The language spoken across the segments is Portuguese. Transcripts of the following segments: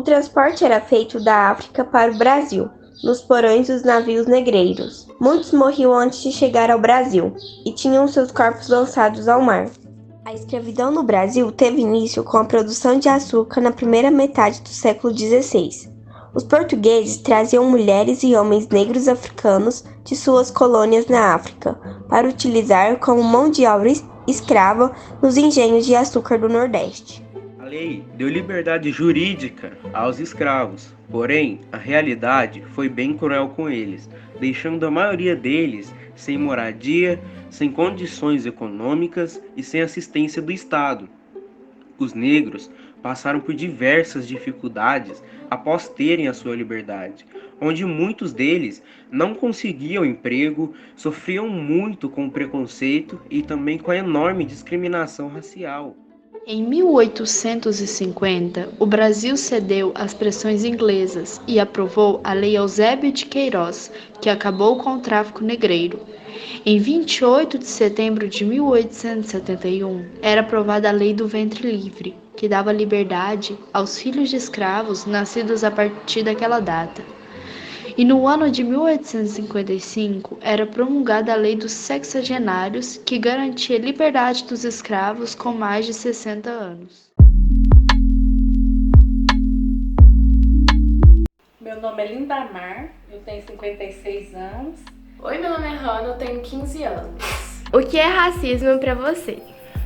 transporte era feito da África para o Brasil, nos porões dos navios negreiros. Muitos morriam antes de chegar ao Brasil e tinham seus corpos lançados ao mar. A escravidão no Brasil teve início com a produção de açúcar na primeira metade do século XVI. Os portugueses traziam mulheres e homens negros africanos de suas colônias na África para utilizar como mão de obra escrava nos engenhos de açúcar do Nordeste. A lei deu liberdade jurídica aos escravos, porém a realidade foi bem cruel com eles, deixando a maioria deles sem moradia, sem condições econômicas e sem assistência do Estado. Os negros passaram por diversas dificuldades após terem a sua liberdade, onde muitos deles não conseguiam emprego, sofriam muito com o preconceito e também com a enorme discriminação racial. Em 1850, o Brasil cedeu às pressões inglesas e aprovou a Lei Eusébio de Queiroz, que acabou com o tráfico negreiro. Em 28 de setembro de 1871, era aprovada a Lei do Ventre Livre, que dava liberdade aos filhos de escravos nascidos a partir daquela data. E no ano de 1855, era promulgada a Lei dos Sexagenários, que garantia a liberdade dos escravos com mais de 60 anos. Meu nome é Lindamar, eu tenho 56 anos. Oi, meu nome é Hannah, eu tenho 15 anos. O que é racismo para você?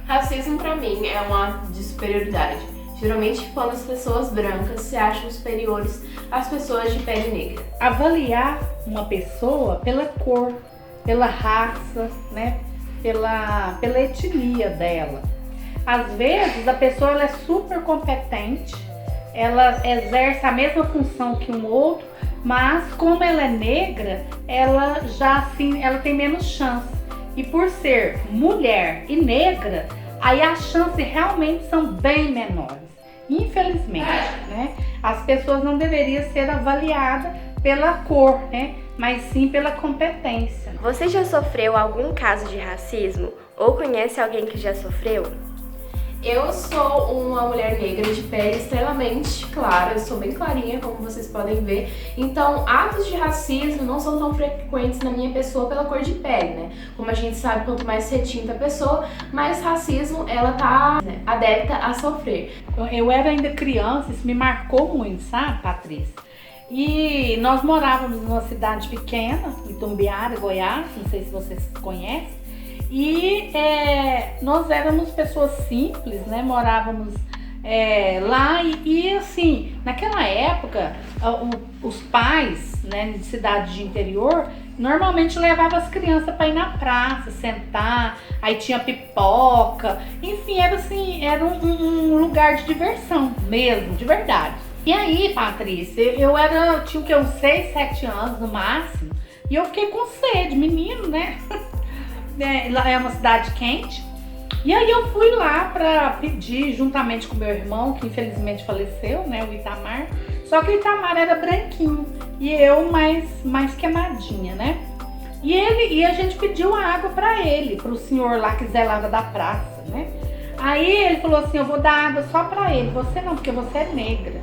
Racismo para mim é um ato de superioridade. Geralmente quando as pessoas brancas se acham superiores às pessoas de pele negra. Avaliar uma pessoa pela cor, pela raça, né? pela etnia dela. Às vezes a pessoa ela é super competente, ela exerce a mesma função que um outro, mas como ela é negra, ela tem menos chance. E por ser mulher e negra, aí as chances realmente são bem menores. Infelizmente, né? As pessoas não deveriam ser avaliadas pela cor, né? Mas sim pela competência. Você já sofreu algum caso de racismo? Ou conhece alguém que já sofreu? Eu sou uma mulher negra de pele extremamente clara, eu sou bem clarinha, como vocês podem ver. Então, atos de racismo não são tão frequentes na minha pessoa pela cor de pele, né? Como a gente sabe, quanto mais retinta a pessoa, mais racismo ela tá, né, adepta a sofrer. Eu era ainda criança, isso me marcou muito, sabe, Patrícia? E nós morávamos numa cidade pequena, em Itumbiara, Goiás, não sei se vocês conhecem. E nós éramos pessoas simples, né? Morávamos lá e assim, naquela época, os pais, né, de cidade de interior, normalmente levavam as crianças para ir na praça, sentar, aí tinha pipoca, enfim, era assim, era um lugar de diversão mesmo, de verdade. E aí, Patrícia, eu tinha uns 6, 7 anos no máximo, e eu fiquei com sede, menino, né? Lá é uma cidade quente. E aí eu fui lá para pedir, juntamente com meu irmão, que infelizmente faleceu, né, o Itamar. Só que o Itamar era branquinho e eu mais queimadinha, né? E a gente pediu água para ele, pro senhor lá que zelava da praça, né? Aí ele falou assim, eu vou dar água só para ele, você não, porque você é negra.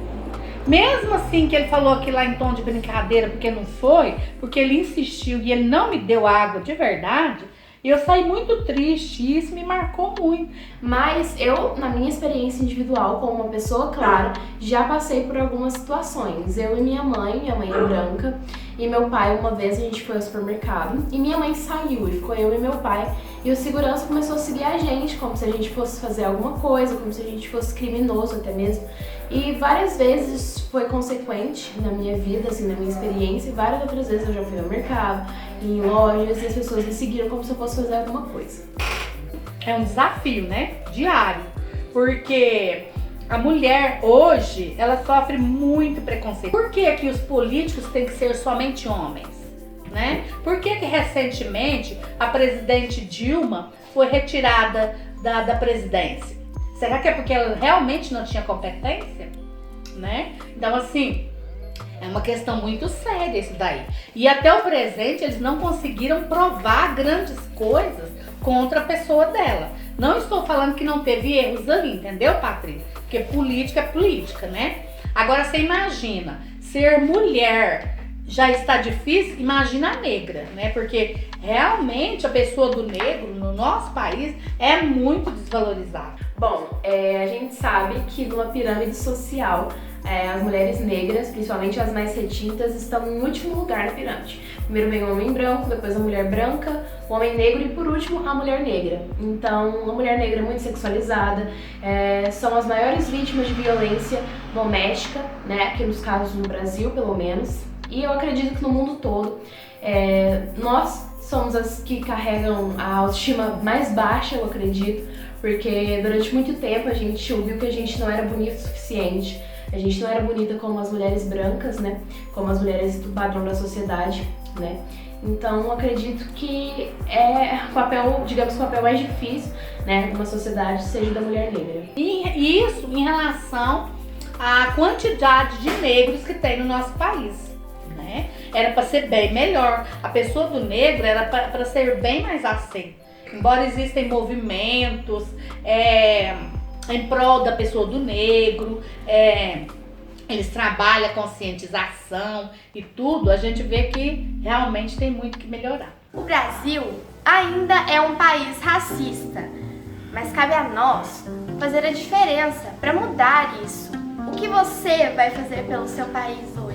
Mesmo assim que ele falou aquilo lá em tom de brincadeira, porque não foi, porque ele insistiu e ele não me deu água de verdade, eu saí muito triste e isso me marcou muito. Mas eu, na minha experiência individual, como uma pessoa clara, já passei por algumas situações. Eu e minha mãe é branca, e meu pai, uma vez a gente foi ao supermercado, e minha mãe saiu, e ficou eu e meu pai, e o segurança começou a seguir a gente, como se a gente fosse fazer alguma coisa, como se a gente fosse criminoso até mesmo. E várias vezes foi consequente na minha vida, assim, na minha experiência, e várias outras vezes eu já fui ao mercado, em lojas, e as pessoas me seguiram como se eu fosse fazer alguma coisa. É um desafio, né? Diário. Porque a mulher hoje, ela sofre muito preconceito. Por que que os políticos têm que ser somente homens, né? Por que que recentemente a presidente Dilma foi retirada da presidência? Será que é porque ela realmente não tinha competência, né? Então, assim, é uma questão muito séria isso daí. E até o presente eles não conseguiram provar grandes coisas contra a pessoa dela. Não estou falando que não teve erros ali, entendeu, Patrícia? Porque política é política, né? Agora você imagina, ser mulher já está difícil, imagina a negra, né? Porque realmente a pessoa do negro no nosso país é muito desvalorizada. Bom, a gente sabe que numa pirâmide social, as mulheres negras, principalmente as mais retintas, estão em último lugar na pirâmide. Primeiro vem o homem branco, depois a mulher branca, o homem negro e por último a mulher negra. Então, a mulher negra é muito sexualizada, são as maiores vítimas de violência doméstica, né? Aqui nos casos no Brasil, pelo menos. E eu acredito que no mundo todo, nós somos as que carregam a autoestima mais baixa, eu acredito, porque durante muito tempo a gente ouviu que a gente não era bonita o suficiente, a gente não era bonita como as mulheres brancas, né? Como as mulheres do padrão da sociedade, né? Então eu acredito que o papel, digamos, o papel mais difícil, né, numa sociedade seja da mulher negra. E isso em relação à quantidade de negros que tem no nosso país. Era para ser bem melhor. A pessoa do negro era para ser bem mais aceita. Embora existem movimentos em prol da pessoa do negro, eles trabalham a conscientização e tudo, a gente vê que realmente tem muito que melhorar. O Brasil ainda é um país racista, mas cabe a nós fazer a diferença para mudar isso. O que você vai fazer pelo seu país hoje?